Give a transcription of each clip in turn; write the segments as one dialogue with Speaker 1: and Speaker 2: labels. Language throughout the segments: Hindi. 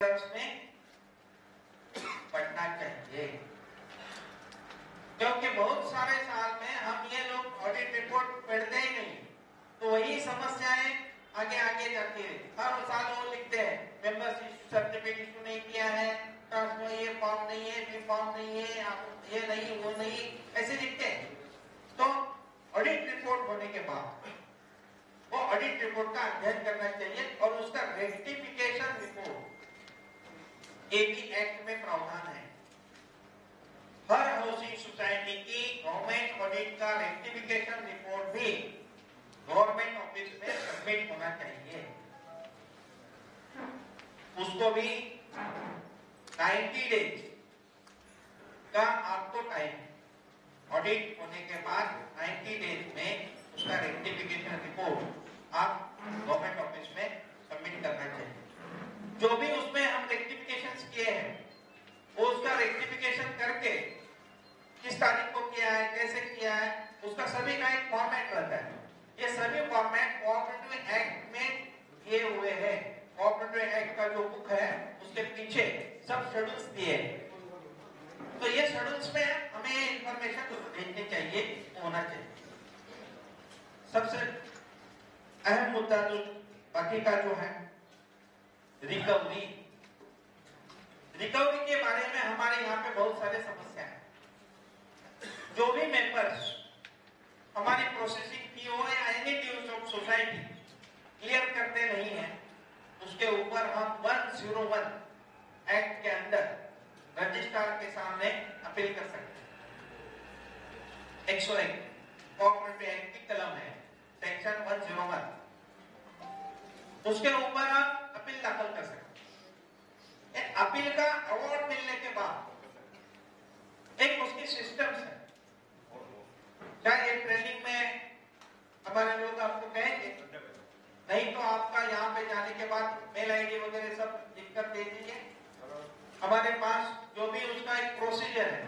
Speaker 1: में पढ़ना चाहिए, क्योंकि बहुत सारे साल में हम ये लोग ऑडिट रिपोर्ट पढ़ते ही नहीं, तो वही समस्याएं आगे आगे जाती है। हर साल वो लिखते हैं मेंबरशिप सर्टिफिकेट इशू नहीं किया है, ट्रांसफर ये फॉर्म नहीं है, ये फॉर्म नहीं है, ये नहीं वो नहीं, ऐसे लिखते हैं। तो ऑडिट रिपोर्ट होने के बाद वो ऑडिट रिपोर्ट का अध्ययन करना चाहिए और उसका रेक्टिफिकेशन रिपोर्ट एबी एक्ट में प्रावधान है। हर हाउसिंग सोसाइटी की गवर्नमेंट ऑडिट का रेक्टिफिकेशन रिपोर्ट भी गवर्नमेंट ऑफिस में सबमिट होना चाहिए। उसको भी 90 डेज का आपको टाइम, ऑडिट होने के बाद 90 डेज में उसका रेक्टिफिकेशन रिपोर्ट आप गवर्नमेंट ऑफिस में सबमिट करना चाहिए। जो भी उसमें हम रेक्टिफिकेशन किए हैं वो उसका रेक्टिफिकेशन करके किस तारीख को किया है, कैसे किया है, उसका सभी का एक फॉर्मेट रहता है। ये सभी फॉर्मेट कोऑपरेटिव एक्ट में दिए हुए हैं। कोऑपरेटिव एक्ट का जो बुक है उसके पीछे सब शेड्यूल्स दिए हैं। तो ये शेड्यूल्स में हमें इंफॉर्मेशन भेजनी चाहिए, होना चाहिए। सबसे अहम मुद्दा जो बाकी का जो है रिकवरी के बारे में हमारे यहाँ पे बहुत सारे समस्या है। जो भी मेंबर्स हमारी प्रोसेसिंग फी हो या any dues of society clear करते नहीं है, उसके ऊपर हम 101 एक्ट के अंदर रजिस्ट्रार के सामने अपील कर सकते हैं। 101 कोऑपरेटिव एक्ट की कलम है, सेक्शन 101, उसके ऊपर आप अपील दाखिल कर सकते हैं। अपील का अवार्ड मिलने के बाद एक उसकी सिस्टम्स है, चाहे ट्रेनिंग में हमारे लोग आपको कहेंगे, नहीं तो आपका यहाँ पे जाने के बाद मेल आईडी वगैरह सब लिखकर दे दीजिए। हमारे पास जो भी उसका एक प्रोसीजर है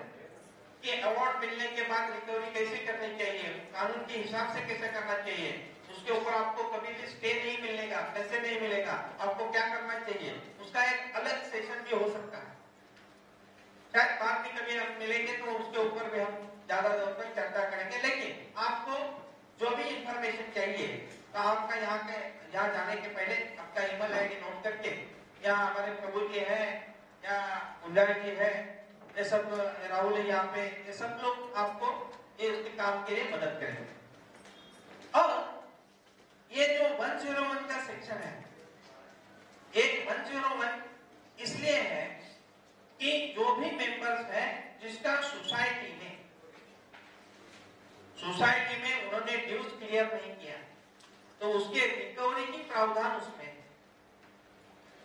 Speaker 1: कि अवार्ड मिलने के बाद रिकवरी कैसे करनी चाहिए, कानून के हिसाब से कैसे करना चाहिए, उसके ऊपर आपको कभी भी स्टे नहीं मिलेगा, पैसे नहीं मिलेगा, आपको क्या करना चाहिए, उसका एक अलग सेशन भी हो सकता है। शायद बाद में कभी हम मिलेंगे तो उसके ऊपर भी हम ज्यादा तौर पर चर्चा करेंगे। लेकिन आपको जो भी इंफॉर्मेशन चाहिए तो आपका यहाँ जाने के पहले आपका ईमेल आईडी नोट करके, यहाँ हमारे प्रभु जी है या गुंजारी जी है, ये सब राहुल है यहाँ पे, ये सब लोग आपको ये उसके काम के लिए मदद करेंगे। और ये जो 101 का सेक्शन है, एक 101 इसलिए है कि जो भी मेंबर्स है जिसका सोसाइटी में उन्होंने ड्यूज क्लियर नहीं किया, तो उसके रिकवरी की प्रावधान उसमें है।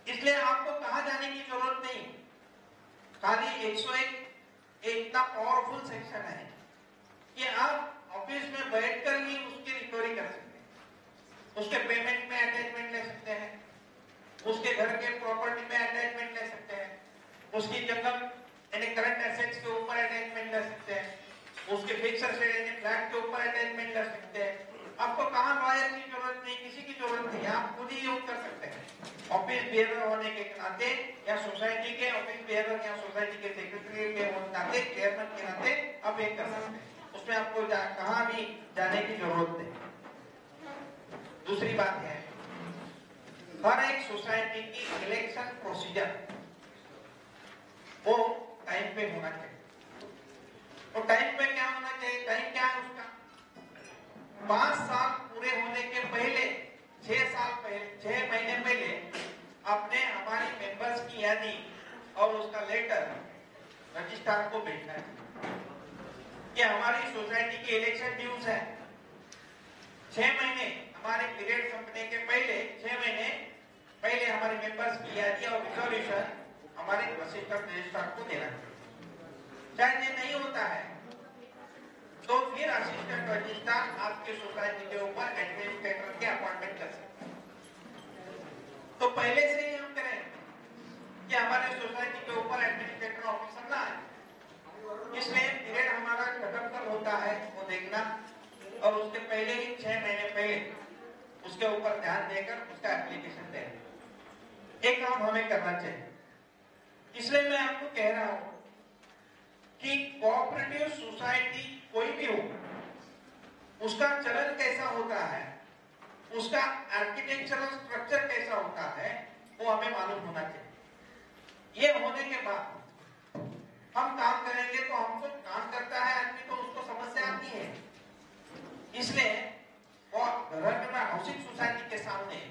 Speaker 1: इसलिए आपको कहाँ जाने की जरूरत नहीं, खाली 101 एक इतना पावरफुल सेक्शन है कि आप ऑफिस में बैठकर ही उसकी रिकवरी कर सकते हैं। उसके पेमेंट में अटैचमेंट ले सकते हैं, उसके घर के प्रॉपर्टी में अटैचमेंट ले सकते हैं, उसकी जंगल यानी करंट एसेट्स के ऊपर अटैचमेंट ले सकते हैं, उसके फिक्सर से यानी फ्लैट के ऊपर अटैचमेंट ले सकते हैं। आपको कहाँ लॉयर की जरूरत नहीं, किसी की जरूरत नहीं, आप खुद ही योग कर सकते हैं। ऑफिस बिहेवियर होने के नाते या सोसाइटी के ऑफिस बिहेवियर या सोसाइटी के सेक्रेटरी के नाते, चेयरमैन के नाते आप ये कर सकते हैं। उसमें आपको कहाँ भी जाने की जरूरत नहीं। दूसरी बात है, हर एक सोसाइटी की इलेक्शन प्रोसीजर वो टाइम पे होना चाहिए। तो टाइम पे क्या होना चाहिए, टाइम क्या है उसका, 5 साल पूरे होने के पहले, 6 महीने पहले आपने हमारी मेंबर्स की यादी और उसका लेटर रजिस्ट्रार को भेजना है कि हमारी सोसाइटी की इलेक्शन ड्यूज है। 6 महीने हमारे पीरियड कंपनी के पहले 6 महीने पहले हमारे मेंबर्स की यादी और रिजोल्यूशन हमारे असिस्टेंट रजिस्ट्रार को देना चाहिए। शायद ये नहीं होता है तो फिर असिस्टेंट रजिस्ट्रार आपके सोसाइटी के ऊपर एडमिनिस्ट्रेटर के अपॉइंटमेंट कर सकते हैं। तो पहले से ही हम करें कि हमारे सोसाइटी के ऊपर एडमिनिस्ट्रेटर ऑफिसर ना आए, इसलिए पीरियड हमारा खत्म कब होता है वो देखना, और उसके पहले ही 6 महीने पहले उसके ऊपर ध्यान देकर उसका एप्लीकेशन देना, ये काम हमें करना चाहिए। इसलिए मैं आपको कह रहा हूं कि कोऑपरेटिव सोसाइटी कोई भी हो, उसका चलन कैसा होता है, उसका आर्किटेक्चरल स्ट्रक्चर कैसा होता है, वो हमें मालूम होना चाहिए। ये होने के बाद हम काम करेंगे तो हमको काम करता है आदमी तो उसको समस्या आती है। इसलिए और हाउसिंग सोसाइटी के सामने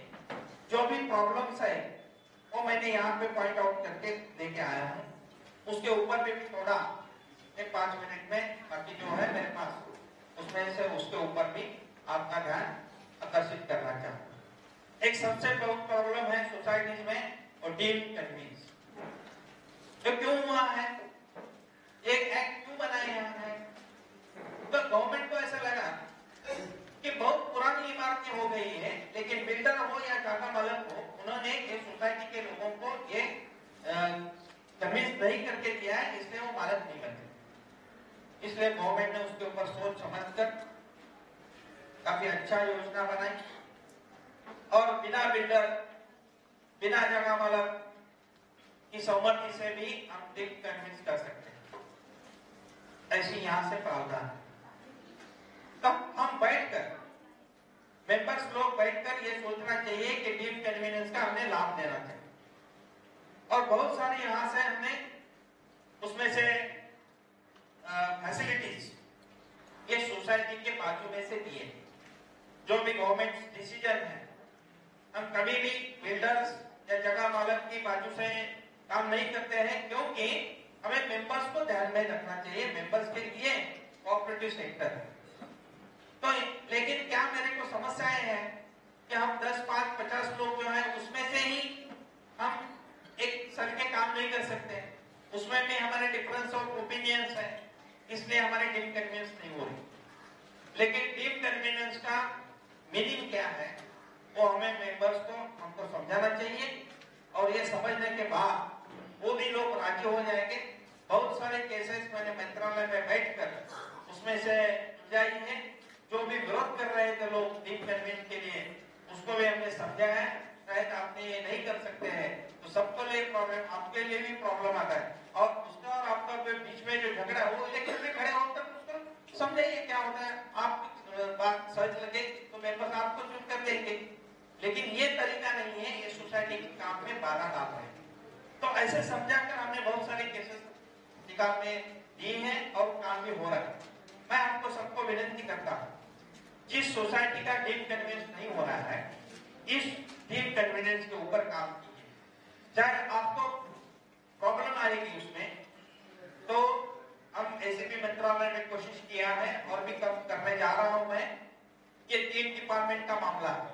Speaker 1: जो भी प्रॉब्लम्स है वो मैंने यहाँ पे पॉइंट आउट करके लेके आया हूँ। उसके ऊपर भी थोड़ा एक 5 मिनट में बाकी जो है मेरे पास उसमें से उसके ऊपर भी आपका ध्यान आकर्षित करना चाहूँगा। एक सबसे बहुत प्रॉब्लम है सोसाइटीज में और डीम कन्वींस। तो क्यों हुआ है, एक एक्ट क्यों बनाया है? तो गवर्नमेंट को ऐसा लगा कि बहुत पुरानी इमारतें हो गई है, लेकिन बिल्डर हो या टाटा मालिक हो, उन्होंने ये सोसाइटी के लोगों को ये कन्विंस नहीं करके दिया है, इसलिए वो मालिक नहीं बनते। इसलिए गवर्नमेंट ने उसके ऊपर सोच समझकर काफी अच्छा योजना बनाई और बिना बिल्डर, बिना जगह मालिक की सहमति से भी हम डीम कन्विंस कर सकते हैं। ऐसी यहां से प्रावधान है। तो हम बैठकर मेंबर्स लोग बैठकर ये सोचना चाहिए कि डीम कन्वीनियंस का हमें लाभ देना चाहिए। और बहुत सारी यहां से हमने उसमें से फैसिलिटीज ये सोसाइटी के बाजू में से दिए। जो भी गवर्नमेंट डिसीजन है, हम कभी भी बिल्डर्स या जगह मालिक की बाजू से काम नहीं करते हैं, क्योंकि हमें मेंबर्स को ध्यान में रखना चाहिए। मेंबर्स के लिए कोऑपरेटिव सेक्टर है। तो लेकिन क्या मेरे को समस्याएं हैं कि हम 10, 5, 50 लोग जो है उसमें से ही हम एक सर के काम नहीं कर सकते, उसमें भी हमारे डिफरेंस ऑफ ओपिनियंस है, इसलिए हमारे डीम कन्वीनियंस नहीं हो रही। लेकिन डीम कन्वीनियंस का मीनिंग क्या है वो हमें मेंबर्स को हमको समझाना चाहिए और ये समझने के बाद वो भी लोग राजी हो जाएंगे। बहुत सारे केसेस मैंने मंत्रालय में बैठकर उसमें से सुलझाई है। जो भी विरोध कर रहे थे लोग डीम कन्वीनियंस के लिए, उसको भी हमने समझाया है। शायद आपने ये नहीं कर सकते हैं तो सबको लिए प्रॉब्लम, आपके लिए भी प्रॉब्लम आता है। और उसका और आपका बीच में जो झगड़ा हो, इलेक्शन में खड़े होकर उसको समझाइए क्या होता है। आप बात सच लगे तो मेंबर्स आपको चुन कर देंगे, लेकिन ये तरीका नहीं है, ये सोसाइटी के काम में बाधा डाल रहे हैं। तो ऐसे समझाकर हमने बहुत सारे केसेस निकाल में दिए हैं और काम भी हो रहा है। मैं आपको सबको विनती करता हूँ, जिस सोसाइटी का डीम कन्वीनियंस नहीं हो रहा है, इस डीम कन्वीनियंस के ऊपर काम कीजिए। चाहे आपको प्रॉब्लम आएगी उसमें, तो हम एसीपी मंत्रालय में कोशिश किया है और भी कम करने जा रहा हूं मैं। ये 3 डिपार्टमेंट का मामला है।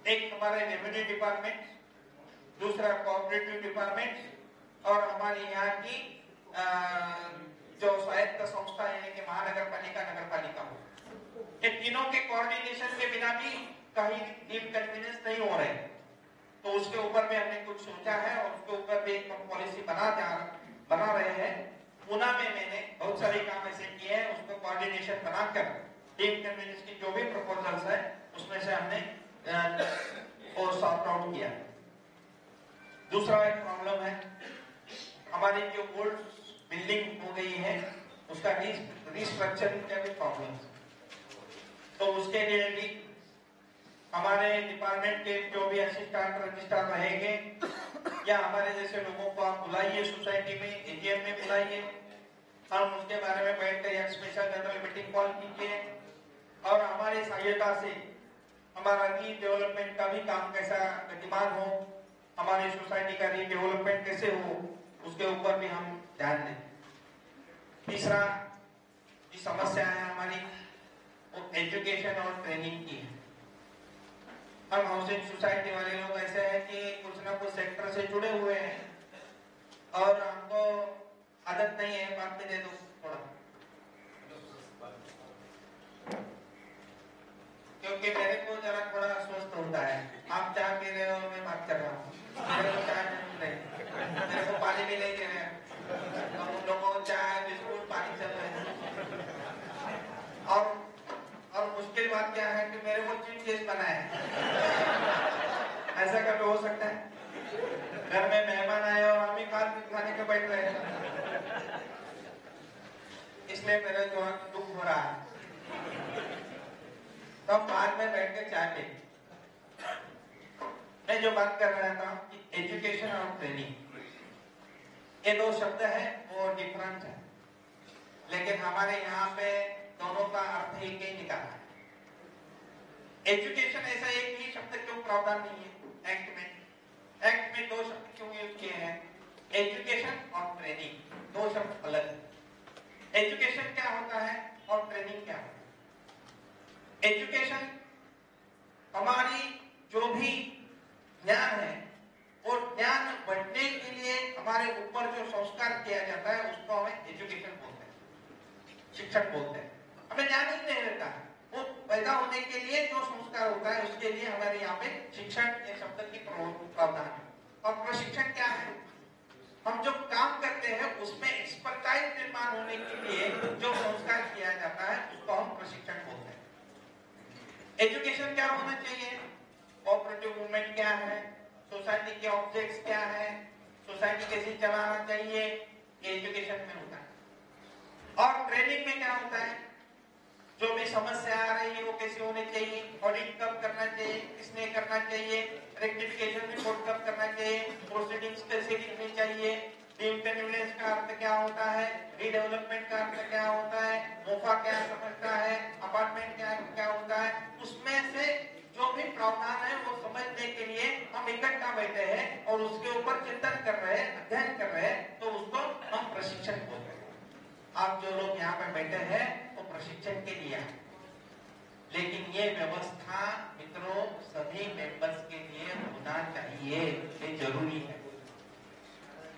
Speaker 1: एक हमारे रेवेन्यू डिपार्टमेंट, दूसरा कोऑपरेटिव डिपार्टमेंट और हमारी यहाँ की जो स्वायत्त संस्था यानी कि महानगर पालिका, नगर पालिका हो, ये तीनों के कोऑर्डिनेशन के बिना भी कहीं डीम कन्वीनियंस नहीं हो रहे, तो उसके ऊपर भी हमने कुछ सोचा है और उसके ऊपर भी एक पॉलिसी बना रहे हैं। पुणे में मैंने बहुत सारे काम ऐसे किए हैं, उसको कोऑर्डिनेशन बनाकर डीम कन्वीनियंस की जो भी प्रपोजल्स है उसमें से हमने वो सॉर्ट आउट किया। दूसरा एक प्रॉब्लम है, हमारी जो ओल्ड बिल्डिंग हो गई है उसका रिस्ट्रक्चरिंग का भी प्रॉब्लम है। तो उसके लिए भी हमारे डिपार्टमेंट के जो भी असिस्टेंट रजिस्ट्रार रहेंगे या हमारे जैसे लोगों को आप बुलाइए, सोसाइटी में एजीएम में बुलाइए, हम उसके बारे में बैठकर एक स्पेशल जनरल मीटिंग कॉल कीजिए और हमारी सहायता से हमारा रीडेवलपमेंट का भी काम कैसा गतिमान हो, हमारी सोसाइटी का रीडेवलपमेंट कैसे हो, उसके ऊपर भी हम ध्यान दें। तीसरा जो समस्या है हमारी वो एजुकेशन और ट्रेनिंग की है। हम हाउसिंग सोसाइटी वाले लोग ऐसे हैं कि कुछ ना कुछ सेक्टर से जुड़े हुए हैं और हमको आदत नहीं है, बात में दे दो थोड़ा, क्योंकि मेरे को जरा थोड़ा स्वस्थ होता है। आप चाय पी रहे हो, मैं बात कर रहा हूँ, मेरे को चाय नहीं, मेरे को पानी भी नहीं दे रहे हैं, तो उन लोगों को चाय बिस्कुट पानी चल रहे हैं। और मुश्किल बात क्या है कि मेरे को चीफ गेस्ट बनाए हैं। ऐसा कभी हो सकता है? घर में मेहमान आए और हम ही खा में बैठ रहे हैं, इसलिए मेरा जो दुख हो रहा है। तो बाद में बैठ के चाय पे मैं जो बात कर रहा था कि एजुकेशन और ट्रेनिंग, ये दो शब्द है वो डिफरेंट है, लेकिन हमारे यहाँ पे दोनों का अर्थ एक ही निकाला है। एजुकेशन ऐसा एक ही शब्द क्यों प्रावधान नहीं है एक्ट में? एक्ट में दो शब्द क्यों यूज किए हैं? एजुकेशन और ट्रेनिंग, दो शब्द अलग है। एजुकेशन क्या होता है और ट्रेनिंग क्या होता है? एजुकेशन हमारी जो भी ज्ञान है, और ज्ञान बढ़ने के लिए हमारे ऊपर जो संस्कार किया जाता है उसको हमें एजुकेशन बोलते हैं, शिक्षण बोलते हैं। हमें ज्ञान ही नहीं रहता है, वो पैदा होने के लिए जो संस्कार होता है उसके लिए हमारे यहाँ पे शिक्षण एक शब्द की प्रावधान है। और प्रशिक्षण क्या है? हम जो काम करते हैं उसमें एक्सपर्टाइज निर्माण होने के लिए जो संस्कार किया जाता है उसको हम प्रशिक्षण बोलते हैं। एजुकेशन क्या होना चाहिए? कोऑपरेटिव मूवमेंट क्या है, सोसाइटी के ऑब्जेक्ट्स क्या है, सोसाइटी कैसे चलाना चाहिए, ये एजुकेशन में होता है। और ट्रेनिंग में क्या होता है? जो भी समस्या आ रही है वो कैसे होने चाहिए, ऑडिट कब करना चाहिए, किसने करना चाहिए, रेक्टिफिकेशन रिपोर्ट कब करना चाहिए, प्रोसीडिंग्स कैसे लिखनी चाहिए, डीइंटेलिजेंस का अर्थ क्या होता है, रीडेवलपमेंट का अर्थ क्या होता है, मोफा क्या समझता है, अपार्टमेंट क्या होता है, उसमें से जो भी प्रावधान है वो समझने के लिए हम इकट्ठा बैठे हैं और उसके ऊपर चिंतन कर रहे हैं, अध्ययन कर रहे हैं, तो उसको हम प्रशिक्षण बोलते हैं। आप जो लोग यहाँ पे बैठे हैं वो प्रशिक्षण के लिए हैं, लेकिन ये व्यवस्था मित्रों सभी मेंबर्स के लिए होना चाहिए, ये जरूरी है।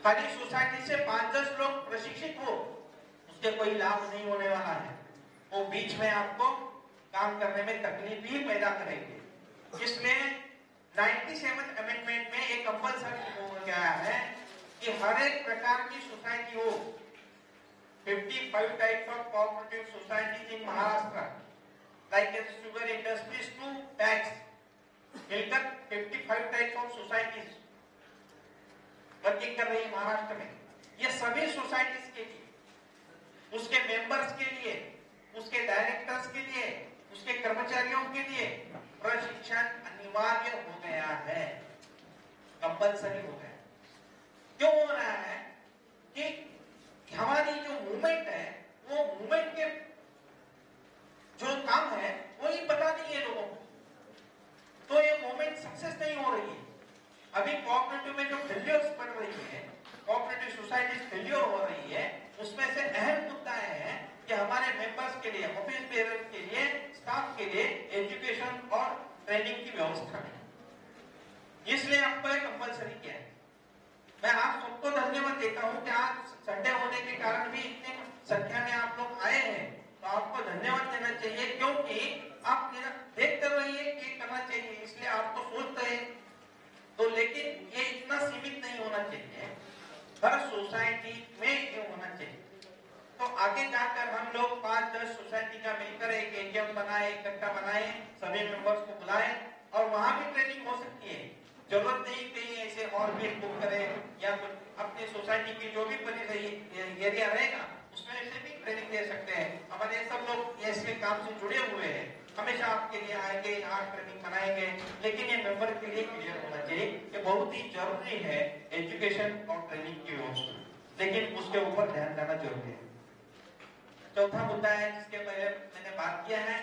Speaker 1: खाली सोसाइटी से 5-10 लोग प्रशिक्षित हो उसके कोई लाभ नहीं होने वाला है, वो बीच में आपको काम करने में तकलीफ ही पैदा करेंगे। इसलिए 97 अमेंडमेंट में एक कंपल्सरी हो गया है कि हर एक प्रकार की सोसाइटी हो। 55 types of cooperative societies in Maharashtra, like as sugar industries to tax, मिलकर 55 types of societies वर्किंग कर रही है महाराष्ट्र में। ये सभी सोसाइटीज के लिए, उसके मेंबर्स के लिए, उसके डायरेक्टर्स के लिए, उसके कर्मचारियों के लिए प्रशिक्षण अनिवार्य हो गया है, कंपल्सरी हो गया। क्यों हो रहा है? कि हमारी जो मूवमेंट है वो मूवमेंट के जो काम है वो ही पता नहीं है लोगों को, तो ये मूवमेंट सक्सेस नहीं हो रही है। अभी कोऑपरेटिव में जो फेल्योर्स बढ़ रही है, कोऑपरेटिव सोसाइटीज फेल्योर हो रही है, उसमें से अहम मुद्दा है कि हमारे मेंबर्स के लिए, ऑफिस बेयरर्स के लिए, स्टाफ के लिए एजुकेशन और ट्रेनिंग की व्यवस्था है। इसलिए आपको एक कंपल्सरी किया है। मैं आप सबको धन्यवाद देता हूं कि आज संडे होने के कारण भी इतनी संख्या में आप लोग आए हैं, तो आपको धन्यवाद देना चाहिए, क्योंकि आप देख कर रही है कि करना चाहिए, इसलिए आपको सोचते हैं। तो लेकिन ये इतना सीमित नहीं होना चाहिए, हर सोसाइटी में ये होना चाहिए। तो आगे जाकर हम लोग 5-10 सोसाइटी का मिलकर एक एजीएम बनाए, इकट्ठा बनाए, सभी मेंबर्स को बुलाए और वहां भी ट्रेनिंग हो सकती है। जरूरत नहीं कहीं ऐसे और भी बुक करें या अपनी सोसाइटी की जो भी एरिया रहेगा उसमें से भी ट्रेनिंग दे सकते हैं। हमारे सब लोग ऐसे काम से जुड़े हुए हैं, हमेशा आपके लिए आएंगे, यहाँ ट्रेनिंग बनाएंगे, लेकिन ये मेंबर के लिए क्लियर होना चाहिए कि बहुत ही जरूरी है एजुकेशन और ट्रेनिंग की व्यवस्था, लेकिन उसके ऊपर ध्यान देना जरूरी है। चौथा मुद्दा है जिसके पहले मैंने बात किया है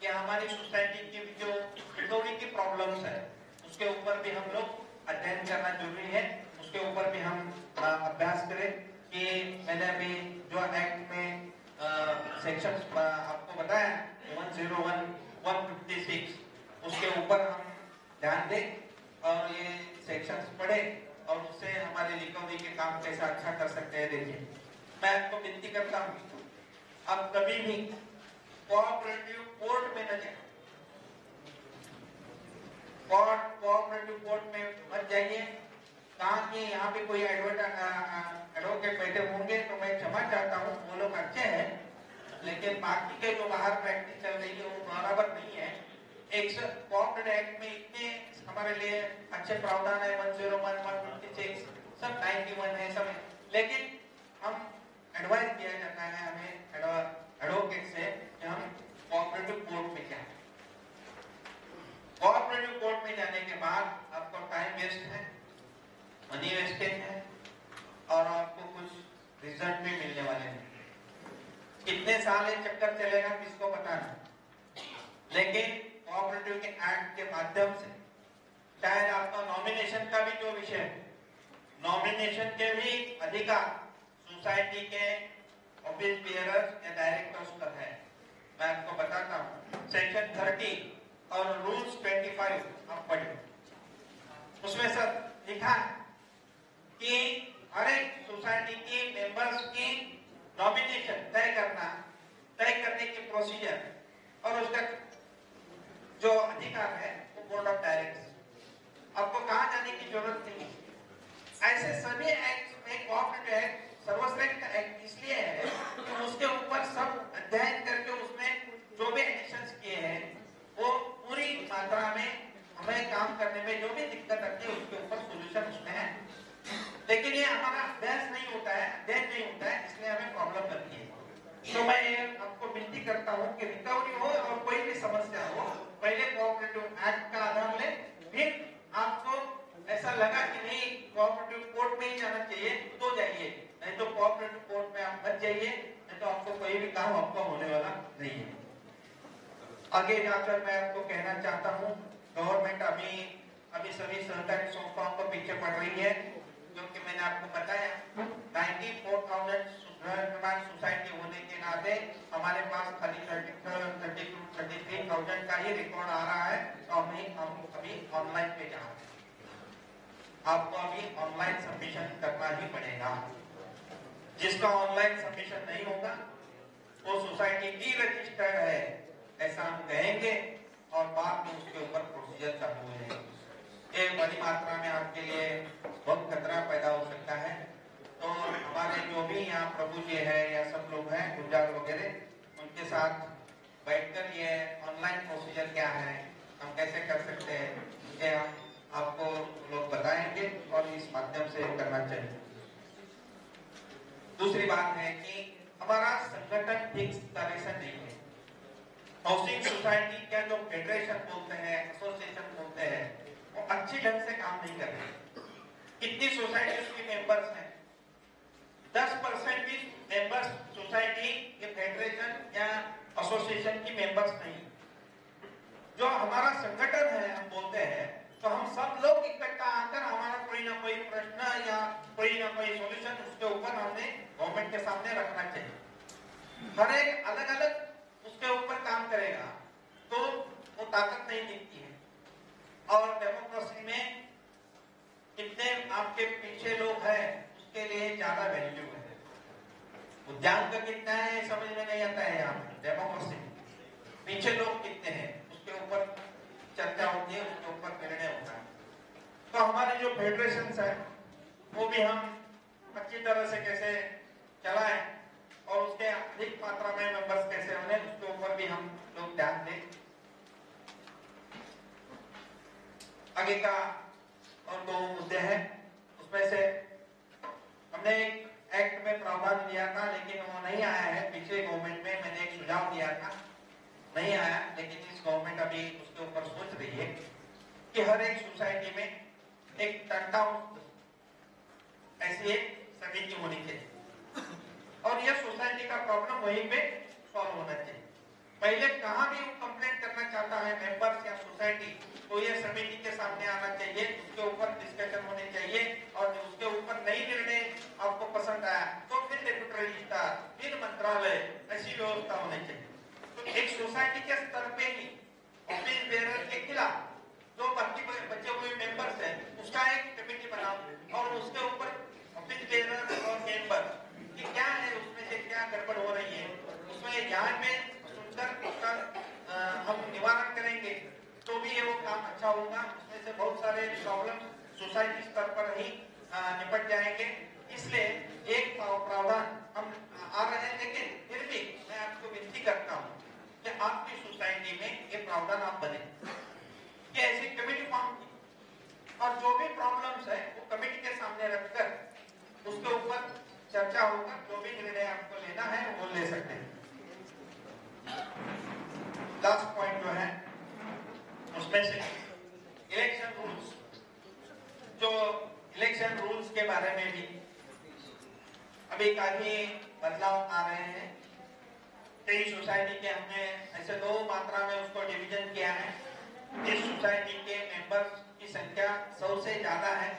Speaker 1: कि हमारी सोसाइटी की जो रिकवरी की प्रॉब्लम्स है उसके ऊपर भी हम लोग अध्ययन करना जरूरी है, उसके ऊपर भी हम अभ्यास करें कि मैंने अभी जो एक्ट में सेक्शंस आपको बताया 101, 156 उसके ऊपर हम ध्यान दें और ये सेक्शंस पढ़े और उससे हमारे रिकवरी के काम कैसा अच्छा कर सकते हैं। देखिए, मैं आपको विनती करता हूँ, अब कभी भी कोऑपरेटिव कोर्ट में न जाए, कोऑपरेटिव कोर्ट में मत जाइए। कहा कि यहाँ पे कोई एडवोकेट बैठे होंगे तो मैं क्षमा चाहता हूँ, वो लोग अच्छे हैं, लेकिन बाकी के जो बाहर प्रैक्टिस चल रही है वो बराबर नहीं है। एक कोऑपरेटिव एक्ट में इतने हमारे लिए अच्छे प्रावधान है, 101, 156 सब 91 है, सब लेकिन हम एडवाइस किया जाता है हमें एडवोकेट से कि हम कोऑपरेटिव कोर्ट में जाएं। कोऑपरेटिव कोर्ट में जाने के बाद आपको टाइम वेस्ट है, मनी वेस्टेज है और आपको कुछ रिजल्ट भी मिलने वाले हैं। कितने साल ये चक्कर चलेगा किसको पता नहीं, लेकिन कोऑपरेटिव के एक्ट के माध्यम से शायद आपका नॉमिनेशन का भी जो विषय है, नॉमिनेशन के भी अधिकार सोसाइटी के ऑफिस बियरर्स या डायरेक्टर्स पर है। मैं आपको बताता हूँ सेक्शन 30 और रूल्स 25 आप पढ़िए, उसमें सर लिखा है कि हर एक सोसाइटी की मेंबर्स की नॉमिनेशन तय करने की प्रोसीजर और उसका जो अधिकार है वो बोर्ड ऑफ डायरेक्टर्स। आपको कहाँ जाने की जरूरत नहीं। ऐसे सभी एक्ट में कोऑपरेटिव एक्ट सर्वश्रेष्ठ एक्ट इसलिए है कि उसके ऊपर सब अध्ययन करके उसमें जो भी एडिशंस किए हैं वो पूरी मात्रा में हमें काम करने में जो भी दिक्कत आती है उसके ऊपर सोल्यूशन उसमें है। लेकिन ये हमारा अभ्यास नहीं होता है, अध्ययन नहीं होता है, इसलिए हमें प्रॉब्लम बनती है। तो मैं ये आपको विनती करता हूँ कि रिकवरी हो और कोई भी समस्या हो, पहले कोऑपरेटिव एक्ट का आधार ले, फिर आपको ऐसा लगा कि नहीं कोऑपरेटिव कोर्ट में ही जाना चाहिए तो जाइए, नहीं तो कोऑपरेटिव कोर्ट में आप मत जाइए, नहीं तो आपको कोई भी काम आपको होने वाला नहीं है। आगे जाकर मैं आपको कहना चाहता हूँ, गवर्नमेंट अभी सभी सहकारी संस्थाओं को पीछे पड़ रही है, क्योंकि मैंने आपको बताया 94,000 सोसाइटी होने के नाते हमारे पास खाली 33,000 का ही रिकॉर्ड आ रहा है। तो हम अभी ऑनलाइन पे जा रहे हैं, आपको अभी ऑनलाइन सबमिशन करना ही पड़ेगा। जिसका ऑनलाइन सबमिशन नहीं होगा वो सोसाइटी की रजिस्टर्ड है ऐसा हम कहेंगे और बाद में उसके ऊपर प्रोसीजर चालू हो जाएगी। ये बड़ी मात्रा में आपके लिए बहुत खतरा पैदा हो सकता है। तो हमारे जो भी यहाँ प्रभु जी है या सब लोग हैं गुलजार वगैरह, उनके साथ बैठकर ये ऑनलाइन प्रोसीजर क्या है, हम कैसे कर सकते हैं, ये हम आपको लोग बताएंगे और इस माध्यम से करना चाहिए। दूसरी बात है कि हमारा संगठन फिक्स तरह से नहीं है। हाउसिंग सोसाइटी का जो फेडरेशन बोलते हैं, एसोसिएशन बोलते हैं, वो अच्छी ढंग से काम नहीं कर रहे। कितनी सोसाइटी उसकी मेंबर्स हैं? 10% भी मेंबर्स सोसाइटी के फेडरेशन या एसोसिएशन की मेंबर्स नहीं। जो हमारा संगठन है हम बोलते हैं, तो हम सब लोग इकट्ठा आकर हमारा कोई ना कोई प्रश्न या कोई ना कोई सॉल्यूशन उसके ऊपर हमने गवर्नमेंट के सामने रखना चाहिए। हर एक अलग अलग उसके ऊपर काम करेगा तो वो ताकत नहीं दिखती है। और डेमोक्रेसी में कितने आपके पीछे लोग हैं उसके लिए ज्यादा वैल्यू है। उद्यान का कितना है समझ में नहीं आता है। यहाँ डेमोक्रेसी पीछे लोग कितने हैं उसके ऊपर चर्चा होती है, उसके ऊपर निर्णय होता है। तो हमारे जो फेडरेशन है वो भी हम अच्छी तरह से कैसे चलाएं और उसके अधिक मात्रा में मेंबर्स कैसे होने, उसके ऊपर भी हम लोग ध्यान दें। आगे का और दो मुद्दे हैं, उसमें से हमने एक एक्ट में प्रावधान दिया था लेकिन वो नहीं आया है। पिछले गवर्नमेंट में मैंने एक सुझाव दिया था, नहीं आया, लेकिन इस गवर्नमेंट अभी उसके ऊपर सोच रही है कि हर एक सोसाइटी में एक टर्नआउट ऐसी एक समिति होनी चाहिए और यह सोसाइटी का प्रॉब्लम वहीं पे सॉल्व होना चाहिए। पहले कहाँ भी कंप्लेंट करना चाहता है मेंबर्स या सोसाइटी, तो ये समिति के सामने आना चाहिए, उसके ऊपर डिस्कशन होने चाहिए और उसके ऊपर नई निर्णय आपको पसंद आया तो फिर डेप्यूटी रजिस्ट्रार, फिर मंत्रालय, ऐसी व्यवस्था होनी चाहिए। तो एक सोसाइटी के स्तर पे ही ऑफिस बेरर के खिलाफ जो बाकी बचे हुए मेंबर्स हैं उसका एक कमेटी बनाओ और उसके ऊपर ऑफिस बेरर और मेंबर कि क्या है उसमें से क्या गड़बड़ हो रही है, उसमें ध्यान में सुनकर उसका हम निवारण करेंगे तो भी ये वो काम अच्छा होगा। उसमें से बहुत सारे प्रॉब्लम सोसाइटी स्तर पर ही निपट जाएंगे। इसलिए एक प्रावधान हम आ रहे हैं, लेकिन फिर भी मैं आपको विनती करता हूँ कि आपकी सोसाइटी में ये प्रावधान आप बने कि ऐसी कमेटी फॉर्म की और जो भी प्रॉब्लम्स है वो कमेटी के सामने रखकर उसके ऊपर होगा, जो भी निर्णय आपको लेना है वो ले सकते हैं। लास्ट पॉइंट जो है उसमें से इलेक्शन रूल्स, जो इलेक्शन रूल्स के बारे में भी अभी काफी बदलाव आ रहे हैं। कई सोसाइटी के हमने ऐसे दो मात्रा में उसको डिवीजन किया है। जिस सोसाइटी के मेंबर्स की संख्या 100 से ज्यादा है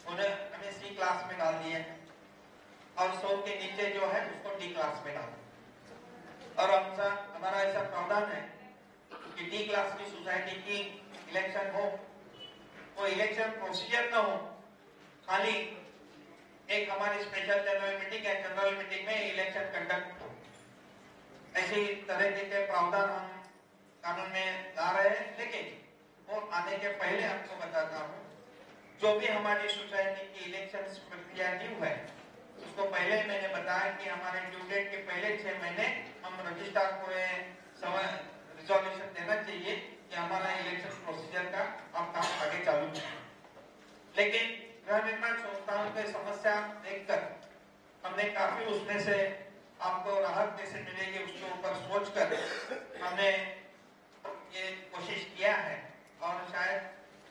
Speaker 1: उन्हें हमें सी क्लास में डाल दिया है, और 100 के नीचे जो है उसको डी क्लास में डाल दिया। और हमारा ऐसा प्रावधान है कि डी क्लास की सोसाइटी की इलेक्शन हो, वो इलेक्शन प्रोसीजर न हो, खाली एक हमारी स्पेशल जनरल मीटिंग या जनरल मीटिंग में इलेक्शन कंडक्ट हो। ऐसी तरह के प्रावधान हम कानून में ला रहे हैं। लेकिन वो आने के पहले आपको बताता हूँ, जो भी हमारी सोसाइटी की इलेक्शन प्रक्रिया ड्यू है उसको पहले मैंने बताया कि हमारे ड्यू डेट के पहले 6 महीने हम रजिस्ट्रार को रिजोल्यूशन देना चाहिए कि हमारा इलेक्शन प्रोसीजर का अब काम आगे चालू है। लेकिन गृह निर्माण संस्थाओं की समस्या देखकर हमने काफी उसमें से आपको राहत कैसे मिलेगी उसके ऊपर सोचकर हमने ये कोशिश किया है, और शायद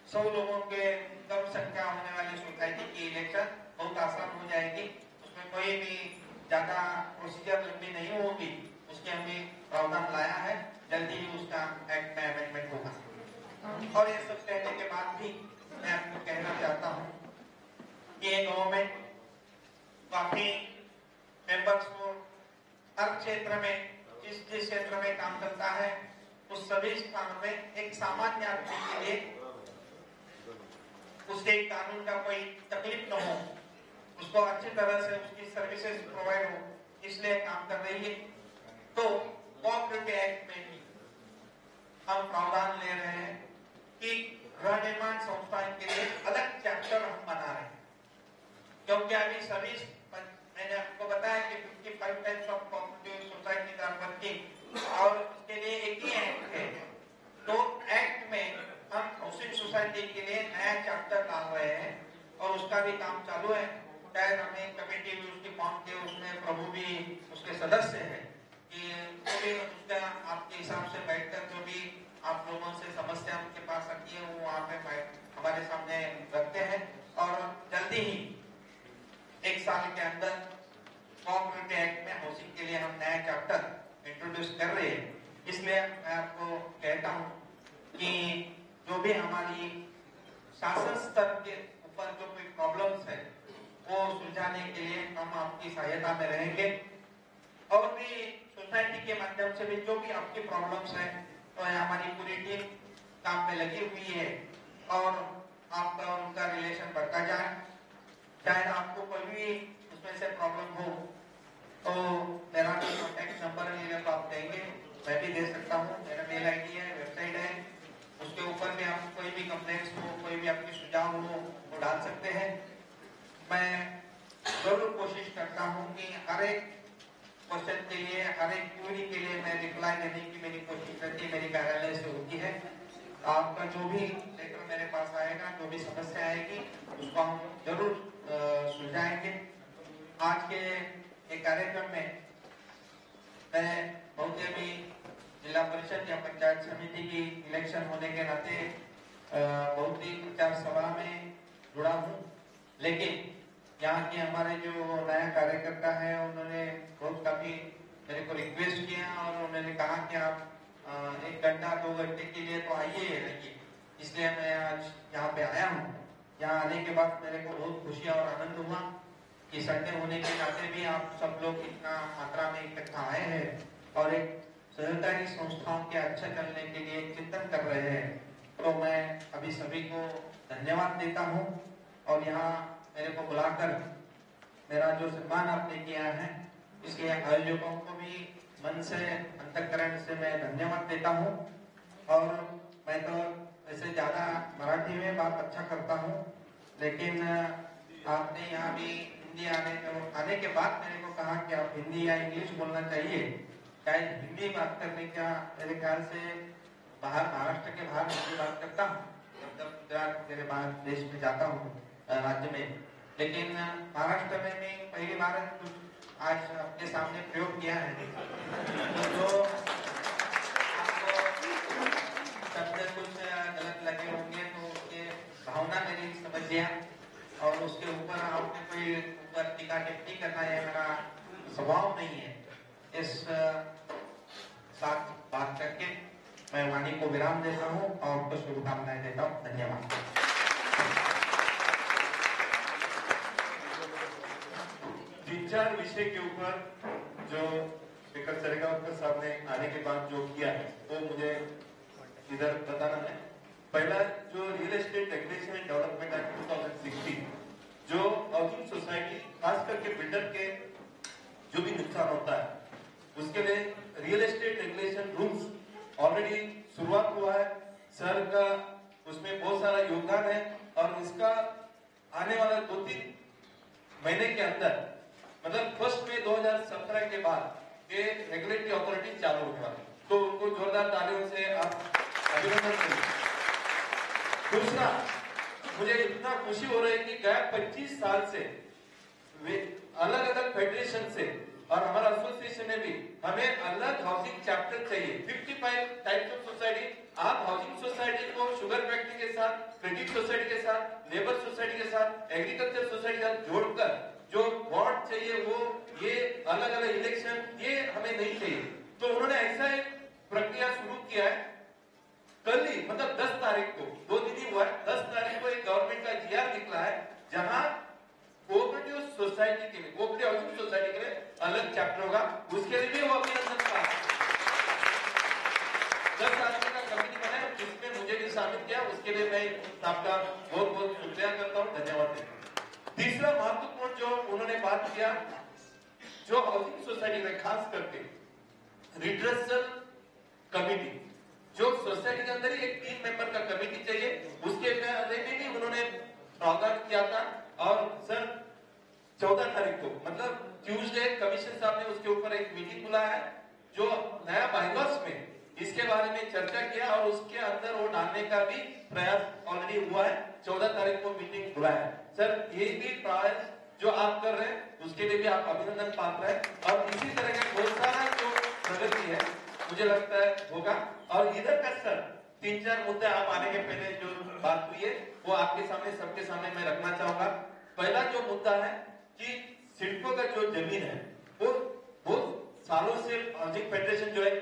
Speaker 1: 100 लोगों के कम संख्या होने वाली सोसाइटी की इलेक्शन बहुत आसान हो जाएगी। उसमें कोई भी ज्यादा प्रोसीजर लंबी नहीं होगी, उसके हमें प्रावधान लाया है। जल्दी ही उसका एक्ट में अमेंडमेंट होगा। और ये सब कहने के बाद भी मैं आपको कहना चाहता हूँ कि ये गवर्नमेंट काफी मेंबर्स को हर क्षेत्र में जिस क्षेत्र में काम करता है उस सभी स्थानों में एक सामान्य आदमी के लिए उसके कानून का कोई तकलीफ न हो, उसको अच्छी तरह से उसकी सर्विसेज प्रोवाइड हो, इसलिए काम कर रही है। तो कोऑपरेटिव एक्ट में भी हम प्रावधान ले रहे हैं कि गृह निर्माण संस्थान के लिए अलग चैप्टर हम बना रहे हैं, क्योंकि अभी सभी मैंने आपको बताया कि 55 types of cooperative societies are working, और उसके लिए एक ही एक्ट है। तो एक्ट में हम हाउसिंग सोसाइटी के लिए नया चैप्टर डाल रहे हैं और उसका भी काम चालू है। शायद हमें कमेटी भी उसकी फॉर्म के, उसमें प्रभु भी उसके सदस्य हैं कि जो भी उसका आपके हिसाब से बैठकर जो भी आप लोगों से समस्या उनके पास आती है वो वहाँ पे हमारे सामने रखते हैं, और जल्दी ही 1 साल के अंदर कोऑपरेटिव एक्ट में हाउसिंग के लिए हम नया चैप्टर इंट्रोड्यूस कर रहे हैं। इसलिए मैं आपको कहता हूँ कि जो भी हमारी शासन स्तर के ऊपर जो कोई प्रॉब्लम्स है वो सुलझाने के लिए हम आपकी सहायता में रहेंगे, और भी सोसाइटी के माध्यम से भी जो भी आपकी प्रॉब्लम्स है तो हमारी पूरी टीम काम में लगी हुई है, और आपका उनका रिलेशन बढ़ता जाए। शायद आपको कोई भी उसमें से प्रॉब्लम हो तो मेरा भी कॉन्टैक्ट नंबर है, तो आप देंगे, मैं भी दे सकता हूँ। मेरा मेल आईडी है, वेबसाइट है, उसके ऊपर भी आप कोई भी कंप्लेंट्स हो, कोई भी आपके सुझाव हो वो डाल सकते हैं। मैं जरूर कोशिश करता हूँ कि हर एक क्वेश्चन के लिए, हर एक क्वेरी के लिए मैं रिप्लाई देने की मेरी कोशिश रहती है, मेरी कार्यालय से होती है। आपका जो भी लेटर मेरे पास आएगा, जो भी समस्या आएगी उसको हम जरूर सुलझाएंगे। आज के एक कार्यक्रम में मैं बहुत अभी जिला परिषद या पंचायत समिति की इलेक्शन होने के नाते बहुत ही प्रचार सभा में जुड़ा हूँ, लेकिन यहाँ के हमारे जो नया कार्यकर्ता है उन्होंने बहुत काफी मेरे को रिक्वेस्ट किया, और उन्होंने कहा कि आप 1 घंटा 2 घंटे के लिए तो आइए रहिए, इसलिए मैं आज यहाँ पे आया हूँ। यहाँ आने के बाद मेरे को बहुत खुशी और आनंद हुआ कि संडे होने के नाते भी आप सब लोग इतना मात्रा में इकट्ठा आए हैं और एक सहकारी संस्थाओं के अच्छा करने के लिए चिंतन कर रहे हैं। तो मैं अभी सभी को धन्यवाद देता हूँ, और यहाँ मेरे को बुलाकर मेरा जो सम्मान आपने किया है इसलिए आयोजकों को भी मन से, अंतःकरण से मैं धन्यवाद देता हूँ। और मैं तो वैसे ज्यादा मराठी में बात अच्छा करता हूँ, लेकिन आपने यहाँ भी हिंदी आने के बाद मेरे को कहा कि आप हिंदी या इंग्लिश बोलना चाहिए। शायद हिंदी बात करने का मेरे ख्याल से बाहर, महाराष्ट्र के बाहर हिंदी बात करता हूँ, जब गुजरात मेरे बाहर देश में जाता हूँ राज्य में, लेकिन महाराष्ट्र में भी पहली इमारत कुछ आज अपने सामने प्रयोग किया है, तो जो आपको शब्द कुछ गलत लगे होंगे तो उसके भावना मेरी समझिए, और उसके ऊपर आपने कोई ऊपर टीका टिप्पणी करना है, मेरा स्वभाव नहीं है। इस साथ बात करके मैं वाणी को विराम देता हूँ और कुछ शुभकामनाएं देता हूँ। धन्यवाद।
Speaker 2: तीन चार विषय के ऊपर जो स्पीकर चरेगांवकर साहब ने आने के बाद जो किया है वो मुझे इधर बताना है। पहला जो real estate regulation and development act 2016, जो हाउसिंग सोसाइटी खास करके बिल्डर के जो भी नुकसान होता है उसके लिए real estate regulation rules already शुरुआत हुआ है। सर का उसमें बहुत सारा योगदान है और इसका आने वाला 2-3 महीने के अंदर, मतलब 1 मई 2017 के बाद ये रेगुलेटरी अथॉरिटी चालू होने वाली, तो उनको जोरदार तालियों से आप अभिनंदन करें। दूसरा, मुझे इतना खुशी हो रही है कि गया 25 साल से वे अलग अलग फेडरेशन से और हमारा एसोसिएशन ने भी हमें अलग हाउसिंग चैप्टर चाहिए। 55 टाइप्स ऑफ सोसाइटी, आप हाउसिंग सोसाइटी को शुगर फैक्ट्री के साथ, क्रेडिट सोसाइटी के साथ, लेबर सोसाइटी के साथ, एग्रीकल्चर सोसाइटी के साथ जोड़कर जो वार्ड चाहिए वो ये अलग अलग इलेक्शन ये हमें नहीं चाहिए। तो उन्होंने ऐसा एक प्रक्रिया शुरू किया है। कल ही मतलब 10 तारीख को, 2 दिन ही हुआ है, 10 तारीख को एक गवर्नमेंट का जीआर निकला है जहां कोऑपरेटिव सोसाइटी के लिए, कोऑपरेटिव हाउसिंग सोसाइटी के लिए अलग चैप्टर होगा। उसके लिए भी वो अभिनंदन का 10 आदमी का कमेटी बना है जिसमें मुझे भी शामिल किया, उसके लिए मैं आपका बहुत बहुत शुक्रिया करता हूँ, धन्यवाद। तीसरा महत्वपूर्ण जो उन्होंने बात किया, जो हाउसिंग सोसाइटी में खास करके रिड्रेसल कमिटी, जो सोसाइटी के अंदर ही एक 3 मेंबर का कमेटी चाहिए, उसके बारे में भी उन्होंने प्रावधान किया था। और सर 14 तारीख को मतलब ट्यूसडे कमिश्नर साहब ने उसके ऊपर एक मीटिंग बुलाया है, जो नया बाइलॉज में इसके बारे में चर्चा किया और उसके अंदर वो डालने का भी प्रयास ऑलरेडी हुआ है। 14 तारीख को मीटिंग बुलाया है। सर ये भी प्रयास जो आप कर रहे हैं उसके लिए भी आप अभिनंदन पात्र हैं, और इसी तरह का बहुत सारा जो प्रगति है मुझे लगता है होगा। और इधर का सर 3-4 मुद्दे आप आने के पहले जो बात हुई है वो आपके सामने, सबके सामने मैं रखना चाहूंगा। पहला जो मुद्दा है कि सिडको का जो जमीन है वो बहुत सालों से हाउसिंग फेडरेशन जो है,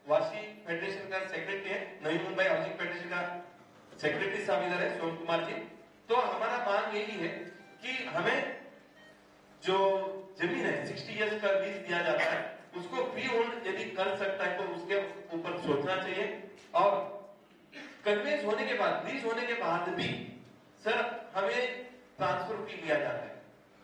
Speaker 2: वाशी फेडरेशन का सेक्रेटरी है, नई मुंबई हाउसिंग फेडरेशन का सेक्रेटरी साहब इधर है, सोम कुमार जी। तो हमारा मांग यही है कि हमें जो जमीन है 60 इयर्स का लीज दिया जाता है उसको फ्री होल्ड यदि कर सकता है तो उसके ऊपर सोचना चाहिए। और कन्वेंस होने के बाद, लीज होने के बाद भी सर हमें ट्रांसफर फी दिया जाता है,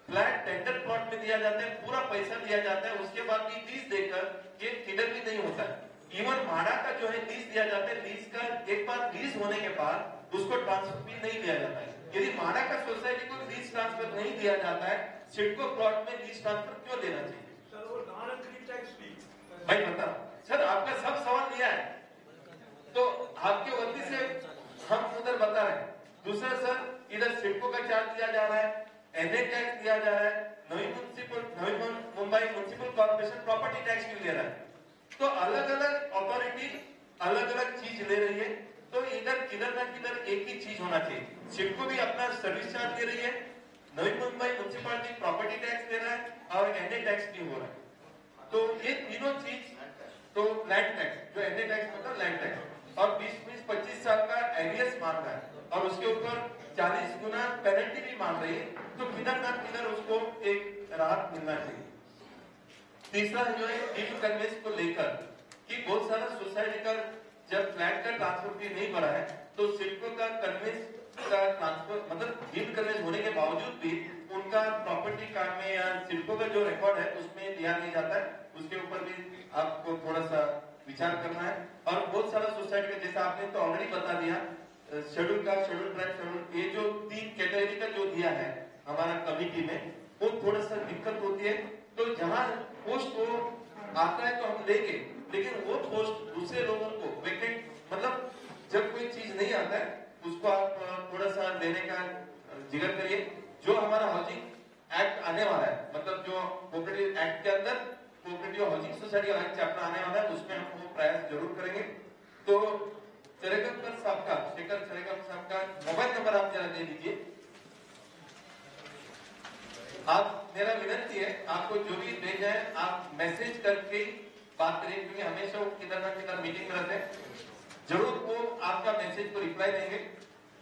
Speaker 2: फ्लैट टेंडर प्लॉट में दिया जाता है, पूरा पैसा दिया जाता है, उसके बाद भी लीज देकर ये किधर भी नहीं होता है। इवन माड़ा का जो है लीज दिया जाता है, लीज का एक बार लीज होने के बाद उसको ट्रांसफर फी नहीं दिया जाता है। यदि माड़ा का सोसाइटी को लीज ट्रांसफर नहीं दिया जाता है, सिडको प्लॉट में लीज ट्रांसफर क्यों देना चाहिए?
Speaker 3: सर वो नॉन एग्री टैक्स भी
Speaker 2: भाई बता सर, आपका सब सवाल लिया है तो आपके वती से हम उधर बता रहे हैं। दूसरा सर, इधर सिडको का चार्ज दिया जा रहा है, एनए टैक्स दिया जा रहा है, Navi Mumbai municipal corporation property tax भी ले रहा है। तो अलग अलग अथॉरिटी अलग अलग चीज ले रही है, तो इधर किधर ना किधर एक ही चीज होना चाहिए। सिडको भी अपना सर्विस चार्ज दे रही है, Navi Mumbai municipality property tax दे रहा है और एनए टैक्स भी हो रहा है। तो ये तीनों चीज, तो लैंड टैक्स जो एनए टैक्स मतलब लैंड टैक्स, और 20-25 साल का एरियस मांग रहा है और उसके ऊपर 40 गुना पेनल्टी भी मांग रही है, तो किधर ना किधर उसको एक राहत मिलना चाहिए। तीसरा जो है डीड कन्वेंस को लेकर कि बहुत सारा सोसाइटी का जब फ्लैट का ट्रांसफर फी नहीं भरा है तो सिडको का कन्वेंस का ट्रांसफर मतलब डीड कन्वेंस होने के बावजूद भी उनका प्रॉपर्टी कार्ड में या सिडको का जो रिकॉर्ड है उसमें लिया नहीं जाता है। उसके ऊपर भी आपको थोड़ा सा विचार करना है। और बहुत सारा सोसाइटी का, जैसा आपने तो ऑलरेडी बता दिया, शेड्यूल का, शेड्यूल ट्राइब, शेड्यूल ये जो 3 कैटेगरी का जो दिया है हमारा कमिटी में, वो थोड़ा सा दिक्कत होती है। तो जहां पोस्ट वो आता है तो हम लेंगे, लेकिन वो पोस्ट दूसरे लोगों को वैकेंट, मतलब जब कोई चीज नहीं आता है उसको आप थोड़ा सा देने का जिक्र करिए। जो हमारा हाउसिंग एक्ट आने वाला है, मतलब जो कोऑपरेटिव एक्ट के अंदर कोऑपरेटिव हाउसिंग सोसाइटी का चैप्टर आने वाला है, उसमें हम वो प्रयास जरूर करेंगे। तो चरेगांवकर साहब का, शेखर चरेगांवकर साहब का मोबाइल नंबर आप जरा दे दीजिए। आप, मेरा विनती है आपको जो भी भेजा है आप मैसेज करके बात करें, क्योंकि हमेशा वो किधर ना किधर मीटिंग में रहते हैं। जरूर वो आपका मैसेज को रिप्लाई देंगे,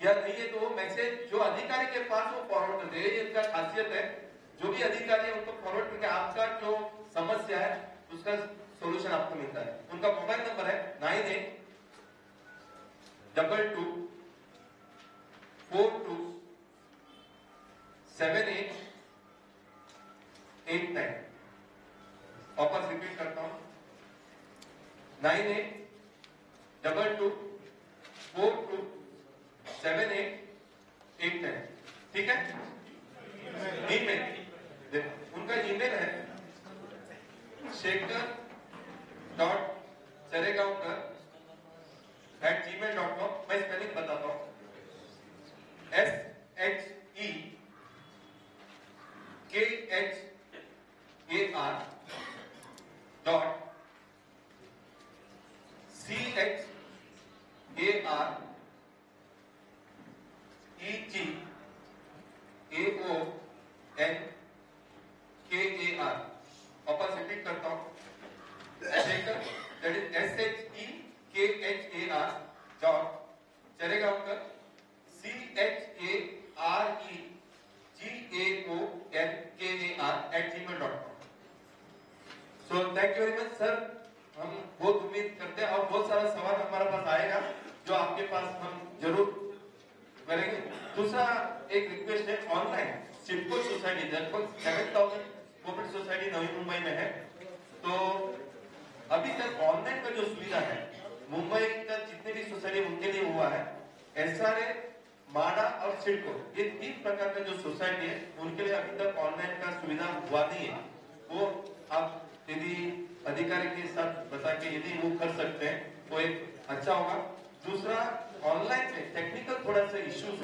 Speaker 2: या नहीं है तो वो मैसेज जो अधिकारी के पास वो फॉरवर्ड करते हैं। ये इसका खासियत है, जो भी अधिकारी है उनको फॉरवर्ड करके आपका जो समस्या है उसका सॉल्यूशन आपको मिलता है। उनका मोबाइल नंबर है 9822427889। वापस रिपीट करता हूं, 9822427889। ठीक है। ईमेल उनका ईमेल है shekhar.cheregaonkar@gmail.com। मैं स्पेलिंग बताता हूं, SHEKHAR. वापस रिपीट करता हूं, Shekhar, that is SHEKHAR. CHAREGAONKAR@gmail.com। So thank you very much sir। हम बहुत उम्मीद करते हैं और बहुत सारा सवाल हमारे पास आएगा जो आपके पास हम जरूर करेंगे। दूसरा एक रिक्वेस्ट है, ऑनलाइन सिडको सोसाइटी लगभग 7000 कोऑपरेटिव सोसाइटी नवी मुंबई में है। तो अभी तक ऑनलाइन का जो सुविधा है मुंबई का जितने भी सोसाइटी उनके लिए हुआ है, एसआरए, माडा और सिडको, ये 3 प्रकार का जो सोसाइटी है उनके लिए अभी तक ऑनलाइन का सुविधा हुआ नहीं है। वो आप यदि अधिकारी के साथ बता के यदि वो कर सकते हैं तो एक अच्छा होगा। दूसरा, ऑनलाइन में टेक्निकल थोड़ा सा इश्यूज